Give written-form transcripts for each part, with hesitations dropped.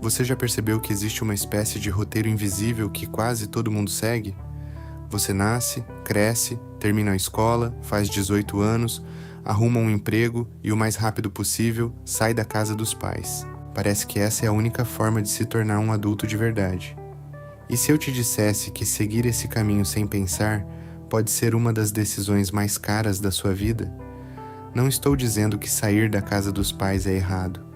Você já percebeu que existe uma espécie de roteiro invisível que quase todo mundo segue? Você nasce, cresce, termina a escola, faz 18 anos, arruma um emprego e o mais rápido possível sai da casa dos pais. Parece que essa é a única forma de se tornar um adulto de verdade. E se eu te dissesse que seguir esse caminho sem pensar pode ser uma das decisões mais caras da sua vida? Não estou dizendo que sair da casa dos pais é errado,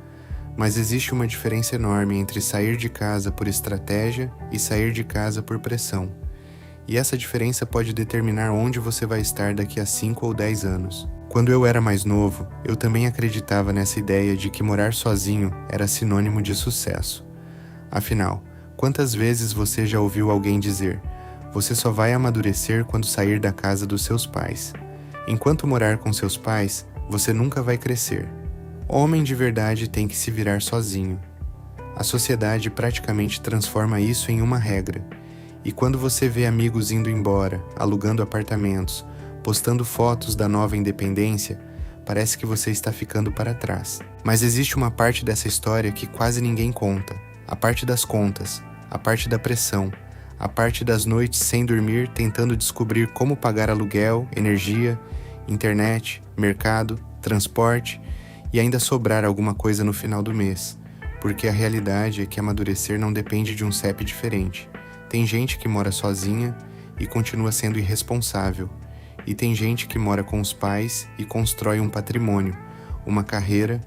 mas existe uma diferença enorme entre sair de casa por estratégia e sair de casa por pressão. E essa diferença pode determinar onde você vai estar daqui a 5 ou 10 anos. Quando eu era mais novo, eu também acreditava nessa ideia de que morar sozinho era sinônimo de sucesso. Afinal, quantas vezes você já ouviu alguém dizer: "Você só vai amadurecer quando sair da casa dos seus pais. Enquanto morar com seus pais, você nunca vai crescer." Homem de verdade tem que se virar sozinho. A sociedade praticamente transforma isso em uma regra. E quando você vê amigos indo embora, alugando apartamentos, postando fotos da nova independência, parece que você está ficando para trás. Mas existe uma parte dessa história que quase ninguém conta. A parte das contas, a parte da pressão, a parte das noites sem dormir tentando descobrir como pagar aluguel, energia, internet, mercado, transporte e ainda sobrar alguma coisa no final do mês, porque a realidade é que amadurecer não depende de um CEP diferente. Tem gente que mora sozinha e continua sendo irresponsável, e tem gente que mora com os pais e constrói um patrimônio, uma carreira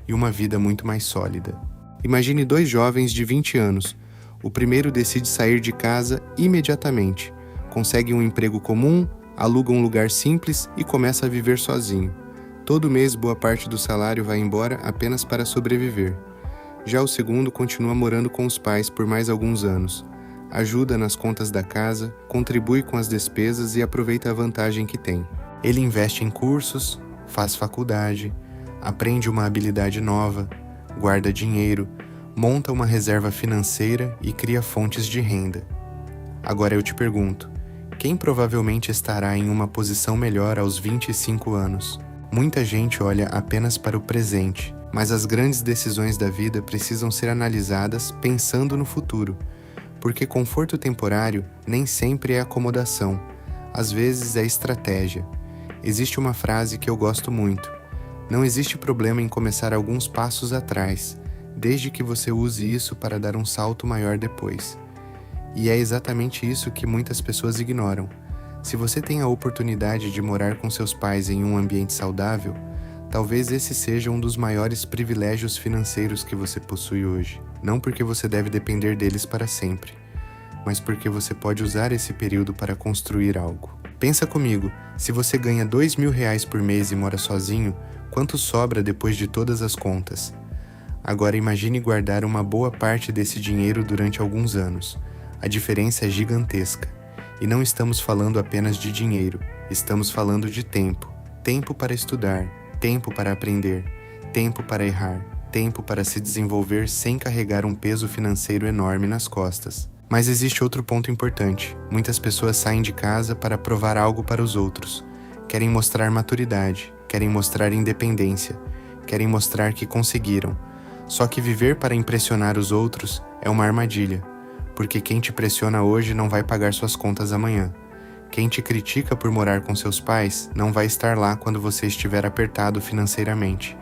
e uma vida muito mais sólida. Imagine 2 jovens de 20 anos. O primeiro decide sair de casa imediatamente, consegue um emprego comum, aluga um lugar simples e começa a viver sozinho. Todo mês, boa parte do salário vai embora apenas para sobreviver. Já o segundo continua morando com os pais por mais alguns anos. Ajuda nas contas da casa, contribui com as despesas e aproveita a vantagem que tem. Ele investe em cursos, faz faculdade, aprende uma habilidade nova, guarda dinheiro, monta uma reserva financeira e cria fontes de renda. Agora eu te pergunto, quem provavelmente estará em uma posição melhor aos 25 anos? Muita gente olha apenas para o presente, mas as grandes decisões da vida precisam ser analisadas pensando no futuro, porque conforto temporário nem sempre é acomodação, às vezes é estratégia. Existe uma frase que eu gosto muito: não existe problema em começar alguns passos atrás, desde que você use isso para dar um salto maior depois. E é exatamente isso que muitas pessoas ignoram. Se você tem a oportunidade de morar com seus pais em um ambiente saudável, talvez esse seja um dos maiores privilégios financeiros que você possui hoje. Não porque você deve depender deles para sempre, mas porque você pode usar esse período para construir algo. Pensa comigo, se você ganha R$2.000 por mês e mora sozinho, quanto sobra depois de todas as contas? Agora imagine guardar uma boa parte desse dinheiro durante alguns anos. A diferença é gigantesca. E não estamos falando apenas de dinheiro, estamos falando de tempo. Tempo para estudar, tempo para aprender, tempo para errar, tempo para se desenvolver sem carregar um peso financeiro enorme nas costas. Mas existe outro ponto importante. Muitas pessoas saem de casa para provar algo para os outros. Querem mostrar maturidade, querem mostrar independência, querem mostrar que conseguiram. Só que viver para impressionar os outros é uma armadilha. Porque quem te pressiona hoje não vai pagar suas contas amanhã. Quem te critica por morar com seus pais não vai estar lá quando você estiver apertado financeiramente.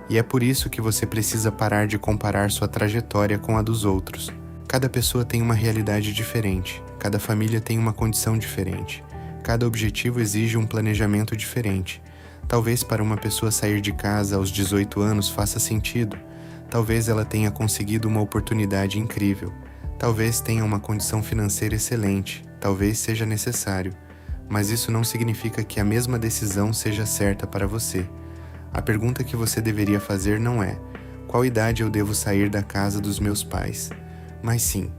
E é por isso que você precisa parar de comparar sua trajetória com a dos outros. Cada pessoa tem uma realidade diferente, cada família tem uma condição diferente, cada objetivo exige um planejamento diferente. Talvez para uma pessoa sair de casa aos 18 anos faça sentido, talvez ela tenha conseguido uma oportunidade incrível. Talvez tenha uma condição financeira excelente, talvez seja necessário, mas isso não significa que a mesma decisão seja certa para você. A pergunta que você deveria fazer não é: qual idade eu devo sair da casa dos meus pais? Mas sim,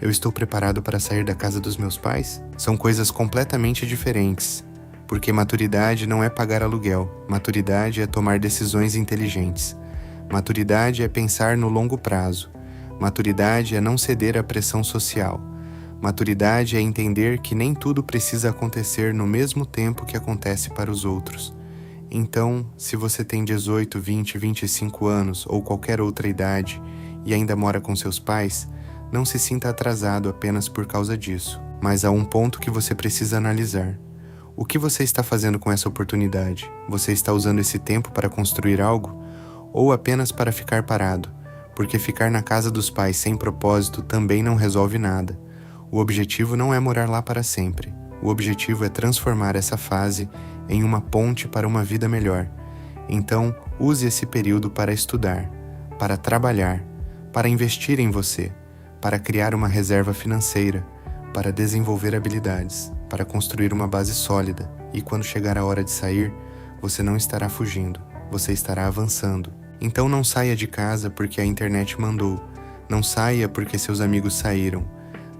eu estou preparado para sair da casa dos meus pais? São coisas completamente diferentes, porque maturidade não é pagar aluguel, maturidade é tomar decisões inteligentes. Maturidade é pensar no longo prazo. Maturidade é não ceder à pressão social. Maturidade é entender que nem tudo precisa acontecer no mesmo tempo que acontece para os outros. Então, se você tem 18, 20, 25 anos ou qualquer outra idade e ainda mora com seus pais, não se sinta atrasado apenas por causa disso. Mas há um ponto que você precisa analisar. O que você está fazendo com essa oportunidade? Você está usando esse tempo para construir algo? Ou apenas para ficar parado? Porque ficar na casa dos pais sem propósito também não resolve nada. O objetivo não é morar lá para sempre. O objetivo é transformar essa fase em uma ponte para uma vida melhor. Então, use esse período para estudar, para trabalhar, para investir em você, para criar uma reserva financeira, para desenvolver habilidades, para construir uma base sólida. E quando chegar a hora de sair, você não estará fugindo, você estará avançando. Então não saia de casa porque a internet mandou. Não saia porque seus amigos saíram.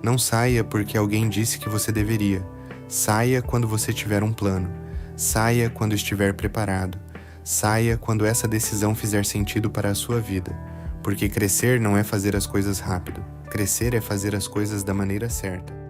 Não saia porque alguém disse que você deveria. Saia quando você tiver um plano. Saia quando estiver preparado. Saia quando essa decisão fizer sentido para a sua vida. Porque crescer não é fazer as coisas rápido. Crescer é fazer as coisas da maneira certa.